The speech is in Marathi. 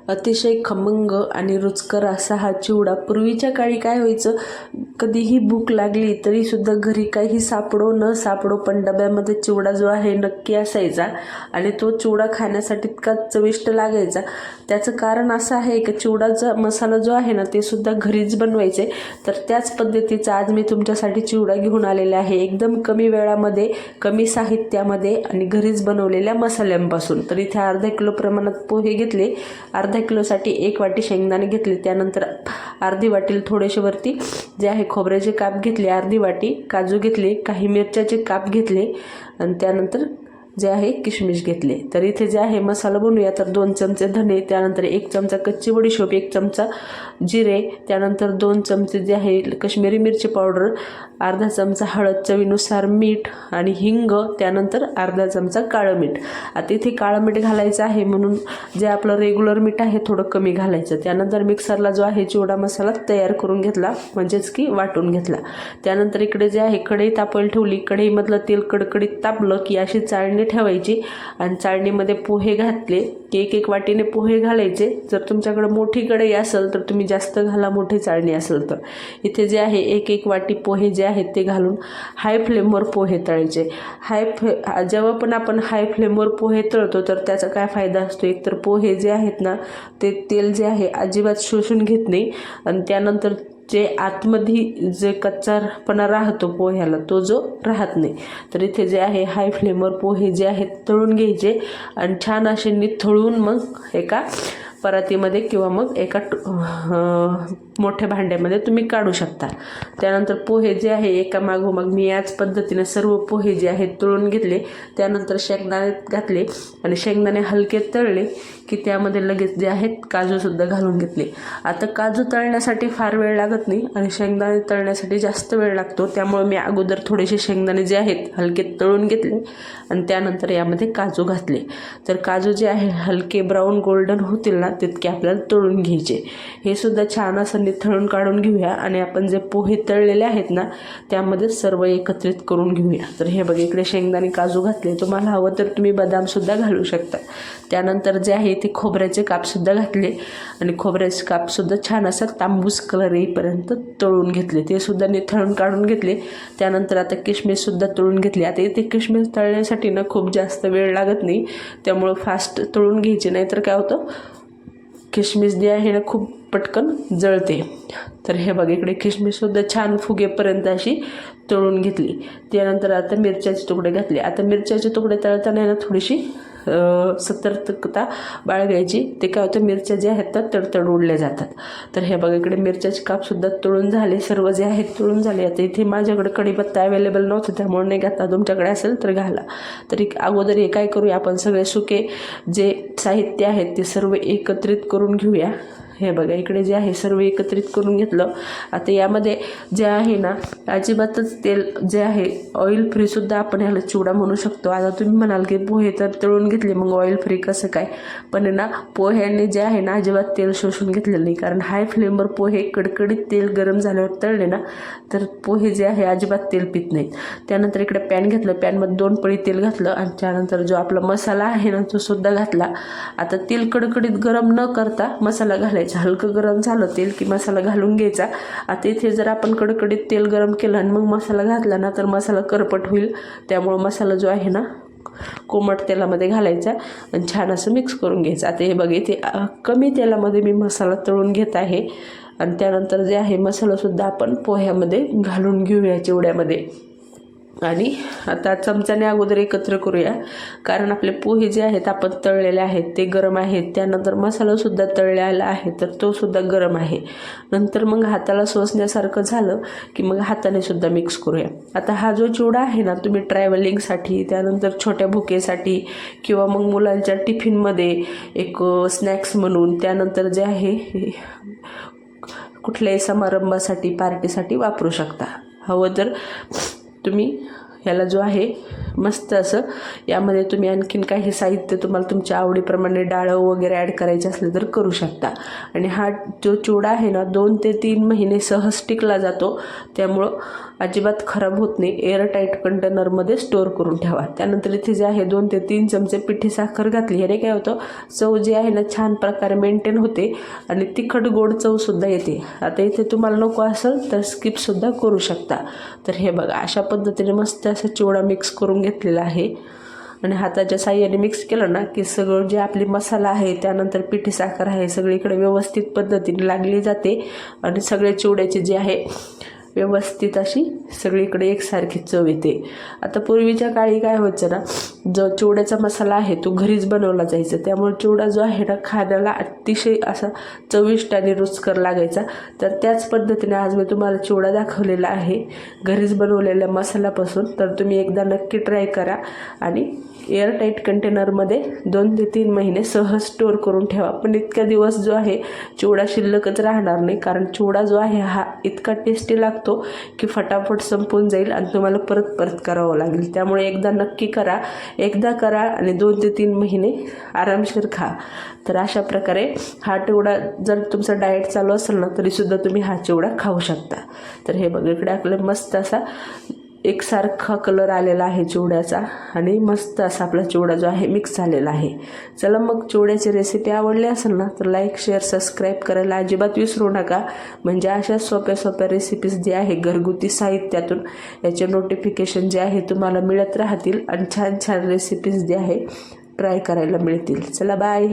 अतिशय खमंग आणि रुचकर असा हा चिवडा. पूर्वीच्या काळी काय व्हायचं, कधीही भूक लागली तरीसुद्धा घरी काही सापडो न सापडो पण डब्यामध्ये चिवडा जो आहे नक्की असायचा आणि तो चिवडा खाण्यासाठी इतका चविष्ट लागायचा. त्याचं कारण असं आहे की चिवडाचा मसाला जो आहे ना ते सुद्धा घरीच बनवायचे. तर त्याच पद्धतीचा आज मी तुमच्यासाठी चिवडा घेऊन आलेला आहे, एकदम कमी वेळामध्ये, कमी साहित्यामध्ये आणि घरीच बनवलेल्या मसाल्यांपासून. तर इथे अर्धा किलो प्रमाणात पोहे घेतले, अर्धा किलोसाठी 1 वाटी शेंगदाणे घेतले, त्यानंतर अर्धी वाटी थोडेसे वरती जे आहे खोबऱ्याचे काप घेतले, अर्धी वाटी काजू घेतले, काही मिरच्याचे काप घेतले आणि त्यानंतर जे आहे किशमिश घेतले. तर इथे जे आहे मसाला बनवूया. तर 2 चमचे धने, त्यानंतर 1 चमचा कच्ची बडीशोप, 1 चमचा जिरे, त्यानंतर 2 चमचे जे आहे काश्मीरी मिरची पावडर, अर्धा चमचा हळद, चवीनुसार मीठ आणि हिंग, त्यानंतर अर्धा चमचा काळं मीठ. आता इथे काळं मीठ घालायचं आहे म्हणून जे आपलं रेग्युलर मीठ आहे थोडं कमी घालायचं. त्यानंतर मिक्सरला जो आहे चिवडा मसाला तयार करून घेतला, म्हणजेच की वाटून घेतला. त्यानंतर इकडे जे आहे कढई तापायला ठेवली. कढईमधलं तेल कडकडीत तापलं की अशी चाळणी ठेवायची आणि चाळणीमध्ये पोहे घातले की 1-1 वाटीने पोहे घालायचे. जर तुमच्याकडे मोठी कढई असेल तर तुम्ही जास्त घाला, मोठी चाळणी असेल तर. इथे जे आहे 1-1 वाटी पोहे जे आहेत ते घालून हाय फ्लेमवर पोहे तळायचे. जेव्हा पण आपण हाय फ्लेमवर पोहे तळतो तर त्याचा काय फायदा असतो, एकतर पोहे जे आहेत ना ते तेल जे आहे अजिबात शोषून घेत नाही आणि त्यानंतर जे आतमध्ये जे कच्चापणा राहतो पोह्याला तो जो राहत नाही. तर इथे जे आहे हाय फ्लेमवर पोहे जे आहेत तळून घ्यायचे आणि छान असे निथळून मग एका परातीमध्ये किंवा मग एका मोठ्या भांड्यामध्ये तुम्ही काढू शकता. त्यानंतर पोहे जे आहे एका मागोमाग मी याच पद्धतीने सर्व पोहे जे आहेत तळून घेतले. त्यानंतर शेंगदाणे घातले आणि शेंगदाणे हलके तळले की त्यामध्ये लगेच जे आहेत काजूसुद्धा घालून घेतले. आता काजू तळण्यासाठी फार वेळ लागत नाही आणि शेंगदाणे तळण्यासाठी जास्त वेळ लागतो, त्यामुळे मी अगोदर थोडेसे शेंगदाणे जे आहेत हलके तळून घेतले आणि त्यानंतर यामध्ये काजू घातले. तर काजू जे आहे हलके ब्राऊन गोल्डन होतील ना तितके आपल्याला तळून घ्यायचे. हे सुद्धा छान असं निथळून काढून घेऊया आणि आपण जे पोहे तळलेले आहेत ना त्यामध्ये सर्व एकत्रित करून घेऊया. तर हे बघा इकडे शेंगदाणे काजू घातले, तुम्हाला हवं तर तुम्ही बदामसुद्धा घालू शकता. त्यानंतर जे आहे ते खोबऱ्याचे कापसुद्धा घातले आणि खोबऱ्याचे कापसुद्धा छान असं तांबूस कलर येईपर्यंत तळून घेतले, ते सुद्धा निथळून काढून घेतले. त्यानंतर आता किशमिशसुद्धा तळून घेतली. आता इथे किशमिश तळण्यासाठी ना खूप जास्त वेळ लागत नाही, त्यामुळं फास्ट तळून घ्यायची, नाहीतर काय होतं किशमिश जे आहे ना खूप पटकन जळते. तर हे बघा इकडे किशमिशसुद्धा छान फुगेपर्यंत अशी तळून घेतली. त्यानंतर आता मिरच्याचे तुकडे घातले. आता मिरच्याचे तुकडे तळताना ना थोडीशी सतर्कता बाळगायची, ते काय होतं मिरच्या ज्या आहेत त्या तडतड उडल्या जातात. तर हे बघा इकडे मिरच्याचे कापसुद्धा तळून झाले, सर्व जे आहेत तळून झाले. आता इथे माझ्याकडे कढीपत्ता अवेलेबल नव्हतं त्यामुळे नाही घातला, तुमच्याकडे असेल तर घाला. तरी अगोदर हे काय करूया आपण सगळे सुके जे साहित्य आहेत ते सर्व एकत्रित करून घेऊया. हे बघा इकडे जे आहे सर्व एकत्रित करून घेतलं. आता यामध्ये जे आहे ना अजिबातच तेल जे आहे ऑइल फ्रीसुद्धा आपण ह्याला चिवडा म्हणू शकतो. आता तुम्ही म्हणाल की पोहे तर तळून घेतले मग ऑइल फ्री कसं काय, पण ना पोह्याने जे आहे ना अजिबात तेल शोषून घेतलेलं नाही, कारण हाय फ्लेमवर पोहे कडकडीत तेल गरम झाल्यावर तळले ना तर पोहे जे आहे अजिबात तेल पित नाहीत. त्यानंतर इकडे पॅन घेतलं, पॅनमध्ये 2 पळी तेल घातलं आणि त्यानंतर जो आपला मसाला आहे ना तो सुद्धा घातला. आता तेल कडकडीत गरम न करता मसाला घालायचा, हलकं गरम झालं तेल की मसाला घालून घ्यायचा. आता इथे जर आपण कडकडीत तेल गरम केलं आणि मग मसाला घातला ना तर मसाला करपट होईल, त्यामुळं मसाला जो आहे ना कोमट तेलामध्ये घालायचा आणि छान असं मिक्स करून घ्यायचं. आता हे बघा इथे कमी तेलामध्ये मी मसाला तळून घेत आहे आणि त्यानंतर जे आहे मसालासुद्धा आपण पोह्यामध्ये घालून घेऊया चिवड्यामध्ये. आणि आता चमच्याने अगोदर एकत्र करूया, कारण आपले पोहे जे आहेत आपण तळलेले आहेत ते गरम आहेत. त्यानंतर मसालासुद्धा तळलेला आहे तर तो सुद्धा गरम आहे. नंतर मग हाताला सोसण्यासारखं झालं की मग हाताने सुद्धा मिक्स करूया. आता हा जो चिवडा आहे ना तुम्ही ट्रॅव्हलिंगसाठी, त्यानंतर छोट्या भुकेसाठी किंवा मग मुलांच्या टिफिनमध्ये एक स्नॅक्स म्हणून, त्यानंतर जे आहे कुठल्याही समारंभासाठी पार्टीसाठी वापरू शकता. हवं तर तुम्ही ह्याला जो आहे मस्त असं यामध्ये तुम्ही आणखीन काही साहित्य तुम्हाला तुमच्या आवडीप्रमाणे डाळं वगैरे ॲड करायचे असले तर करू शकता. आणि हा जो चिवडा आहे ना 2 ते 3 महिने सहज टिकला जातो, त्यामुळं अजिबात खराब होत नाही. एअरटाईट कंटेनरमध्ये स्टोअर करून ठेवा. त्यानंतर इथे जे आहे 2 ते 3 चमचे पिठी साखर घातली. याने काय होतं, चव जी आहे ना छान प्रकारे मेंटेन होते आणि तिखट गोड चवसुद्धा येते. आता इथे तुम्हाला नको असेल तर स्किपसुद्धा करू शकता. तर हे बघा अशा पद्धतीने मस्त असा चिवडा मिक्स करून घेतलेला आहे आणि हाताच्या साह्याने मिक्स केलं ना की सगळं जे आपली मसाला आहे त्यानंतर पिठी साखर आहे सगळीकडे व्यवस्थित पद्धतीने लागली जाते आणि सगळे चिवड्याचे जे आहे व्यवस्थित अशी सगळीकडे एकसारखी चव येते. आता पूर्वीच्या काळी काय व्हायचं ना, जो चिवड्याचा मसाला आहे तो घरीच बनवला जायचा, त्यामुळे चिवडा जो आहे ना खाण्याला अतिशय असा चविष्ट आणि रुचकर लागायचा. तर त्याच पद्धतीने आज मी तुम्हाला चिवडा दाखवलेला आहे घरीच बनवलेल्या मसाल्यापासून. तर तुम्ही एकदा नक्की ट्राय करा आणि एअरटाईट कंटेनरमध्ये 2 ते 3 महिने सहज स्टोअर करून ठेवा. पण इतक्या दिवस जो आहे चिवडा शिल्लकच राहणार नाही, कारण चिवडा जो आहे हा इतका टेस्टी लागतो की फटाफट संपून जाईल आणि तुम्हाला परत परत करावं लागेल. त्यामुळे एकदा नक्की करा, एकदा करा आणि 2 ते 3 महिने आरामशीर खा. तर अशा प्रकारे हा चिवडा जर तुमचं डाएट चालू असेल ना तरीसुद्धा तुम्ही हा चिवडा खाऊ शकता. तर हे बघा इकडे आपल्याला मस्त असा एकसारखा कलर आलेला आहे चिवड्याचा आणि मस्त असा आपला चिवडा जो आहे मिक्स झालेला आहे. चला मग चिवड्याची रेसिपी आवडली असेल ना तर लाईक शेअर सबस्क्राईब करायला अजिबात विसरू नका. म्हणजे अशा सोप्या सोप्या रेसिपीज जे आहे घरगुती साहित्यातून याचे नोटिफिकेशन जे आहे तुम्हाला मिळत राहतील आणि छान छान रेसिपीज जे आहे ट्राय करायला मिळतील. चला बाय.